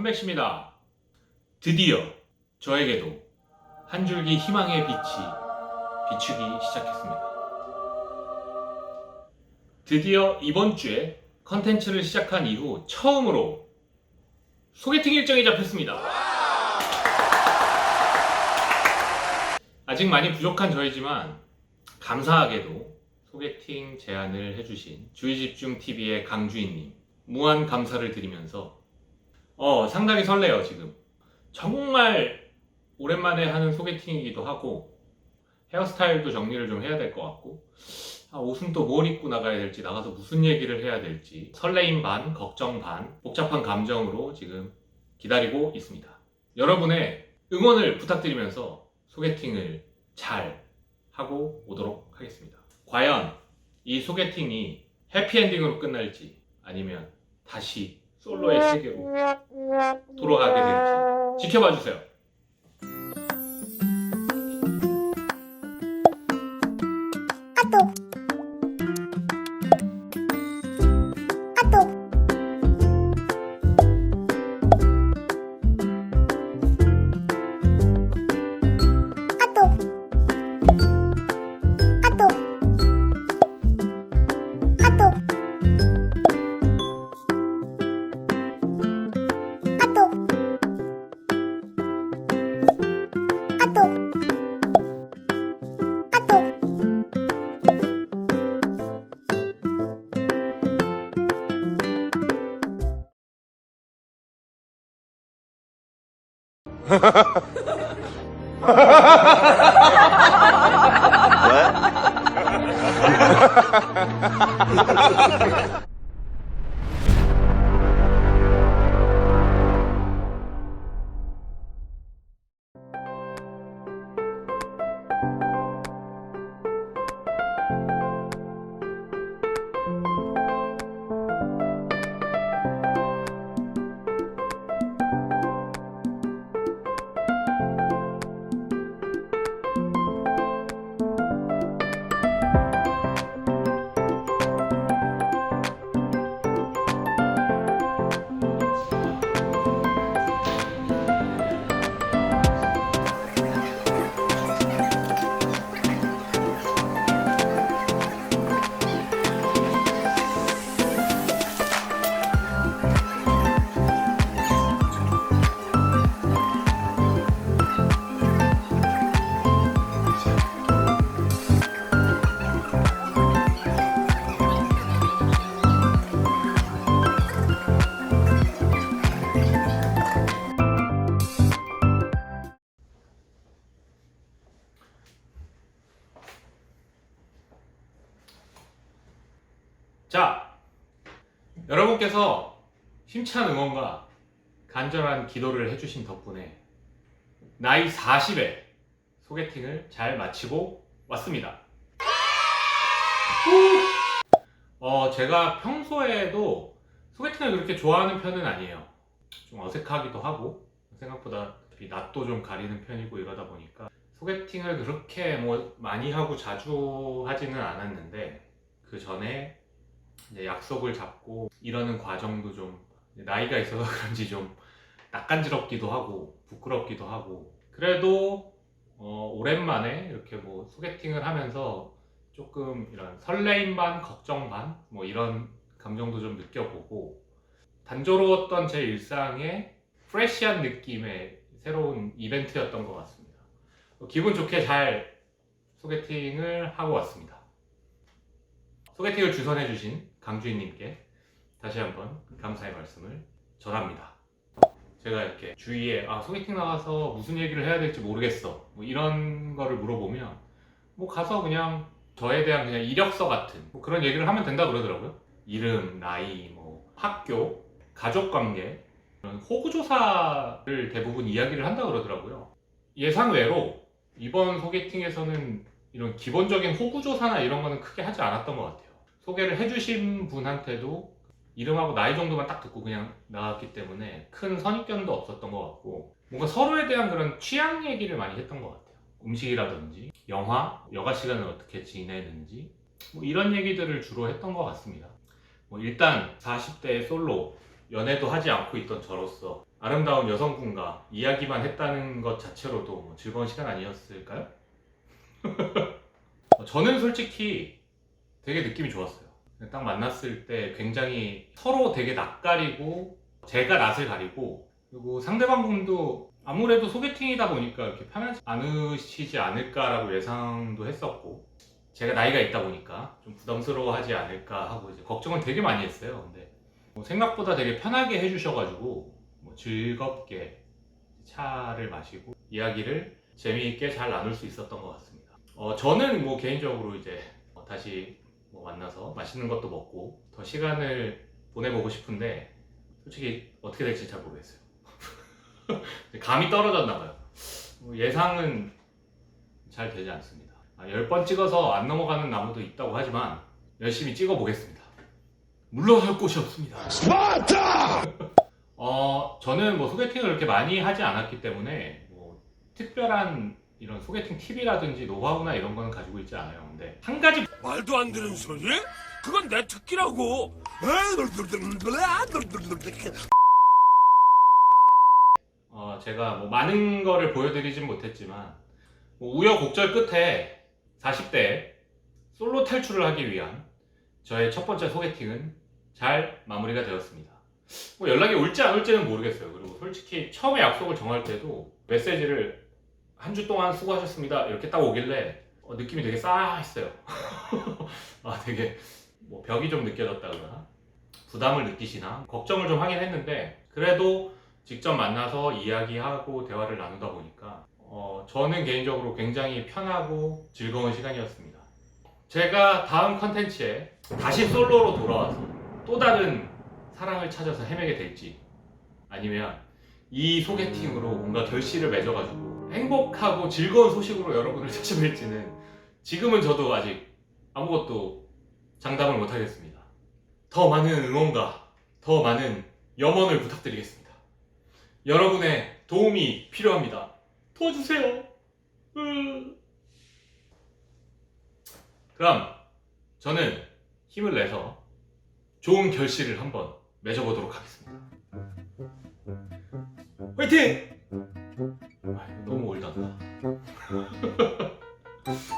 컴백입니다. 드디어 저에게도 한 줄기 희망의 빛이 비추기 시작했습니다. 드디어 이번 주에 컨텐츠를 시작한 이후 처음으로 소개팅 일정이 잡혔습니다. 아직 많이 부족한 저이지만 감사하게도 소개팅 제안을 해주신 주의집중TV의 강주인님 무한 감사를 드리면서 상당히 설레요. 지금 정말 오랜만에 하는 소개팅이기도 하고 헤어스타일도 정리를 좀 해야 될 것 같고 옷은 또 뭘 입고 나가야 될지, 나가서 무슨 얘기를 해야 될지 설레임 반, 걱정 반, 복잡한 감정으로 지금 기다리고 있습니다. 여러분의 응원을 부탁드리면서 소개팅을 잘 하고 오도록 하겠습니다. 과연 이 소개팅이 해피엔딩으로 끝날지 아니면 다시 솔로의 세계로 돌아가게 될지 지켜봐 주세요. 자, 여러분께서 힘찬 응원과 간절한 기도를 해주신 덕분에 나이 40에 소개팅을 잘 마치고 왔습니다. 제가 평소에도 소개팅을 그렇게 좋아하는 편은 아니에요. 좀 어색하기도 하고 생각보다 낯도 좀 가리는 편이고 이러다 보니까 소개팅을 그렇게 많이 하고 자주 하지는 않았는데 그 전에 이제 약속을 잡고 이러는 과정도 좀 나이가 있어서 그런지 좀 낯간지럽기도 하고 부끄럽기도 하고 그래도 오랜만에 이렇게 소개팅을 하면서 조금 이런 설레임 반 걱정 반 이런 감정도 좀 느껴보고 단조로웠던 제 일상에 프레시한 느낌의 새로운 이벤트였던 것 같습니다. 기분 좋게 잘 소개팅을 하고 왔습니다. 소개팅을 주선해주신 강주인님께 다시 한번 감사의 말씀을 전합니다. 제가 이렇게 주위에 소개팅 나가서 무슨 얘기를 해야 될지 모르겠어 이런 거를 물어보면 가서 그냥 저에 대한 그냥 이력서 같은 그런 얘기를 하면 된다 그러더라고요. 이름, 나이, 학교, 가족관계 이런 호구조사를 대부분 이야기를 한다 그러더라고요. 예상외로 이번 소개팅에서는 이런 기본적인 호구조사나 이런 거는 크게 하지 않았던 것 같아요. 소개를 해주신 분한테도 이름하고 나이 정도만 딱 듣고 그냥 나갔기 때문에 큰 선입견도 없었던 것 같고 뭔가 서로에 대한 그런 취향 얘기를 많이 했던 것 같아요. 음식이라든지 영화, 여가 시간을 어떻게 지내는지 이런 얘기들을 주로 했던 것 같습니다. 일단 40대의 솔로 연애도 하지 않고 있던 저로서 아름다운 여성분과 이야기만 했다는 것 자체로도 뭐 즐거운 시간 아니었을까요? 저는 솔직히 되게 느낌이 좋았어요. 딱 만났을 때 굉장히 서로 되게 낯가리고 제가 낯을 가리고, 그리고 상대방분도 아무래도 소개팅이다 보니까 이렇게 편하지 않으시지 않을까라고 예상도 했었고, 제가 나이가 있다 보니까 좀 부담스러워하지 않을까 하고 이제 걱정을 되게 많이 했어요. 근데 뭐 생각보다 되게 편하게 해주셔가지고 뭐 즐겁게 차를 마시고 이야기를 재미있게 잘 나눌 수 있었던 것 같습니다. 저는 뭐 개인적으로 이제 다시 뭐 만나서 맛있는 것도 먹고 더 시간을 보내보고 싶은데 솔직히 어떻게 될지 잘 모르겠어요. 감이 떨어졌나봐요. 예상은 잘 되지 않습니다. 10번 찍어서 안 넘어가는 나무도 있다고 하지만 열심히 찍어보겠습니다. 물러설 곳이 없습니다. 스파르타! 저는 뭐 소개팅을 그렇게 많이 하지 않았기 때문에 뭐 특별한 이런 소개팅 팁이라든지 노하우나 이런 거는 가지고 있지 않아요. 근데 한 가지 말도 안 되는 소리? 그건 내 특기라고. 제가 뭐 많은 거를 보여드리진 못했지만 뭐 우여곡절 끝에 40대에 솔로 탈출을 하기 위한 저의 첫 번째 소개팅은 잘 마무리가 되었습니다. 뭐 연락이 올지 안 올지는 모르겠어요. 그리고 솔직히 처음에 약속을 정할 때도 메시지를 한 주 동안 수고하셨습니다 이렇게 딱 오길래 느낌이 되게 싸했어요. 되게 뭐 벽이 좀 느껴졌다 그러나 부담을 느끼시나 걱정을 좀 하긴 했는데, 그래도 직접 만나서 이야기하고 대화를 나누다 보니까 저는 개인적으로 굉장히 편하고 즐거운 시간이었습니다. 제가 다음 컨텐츠에 다시 솔로로 돌아와서 또 다른 사랑을 찾아서 헤매게 될지, 아니면 이 소개팅으로 뭔가 결실을 맺어가지고 행복하고 즐거운 소식으로 여러분을 찾아뵐지는 지금은 저도 아직 아무것도 장담을 못하겠습니다. 더 많은 응원과 더 많은 염원을 부탁드리겠습니다. 여러분의 도움이 필요합니다. 도와주세요. 그럼 저는 힘을 내서 좋은 결실을 한번 맺어보도록 하겠습니다. 화이팅! 너무 올드하다.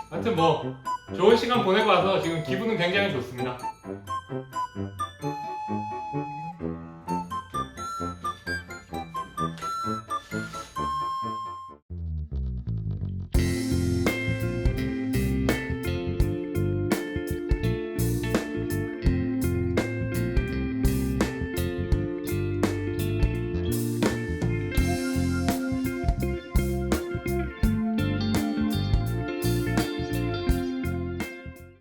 하여튼 뭐 좋은 시간 보내고 와서 지금 기분은 굉장히 좋습니다.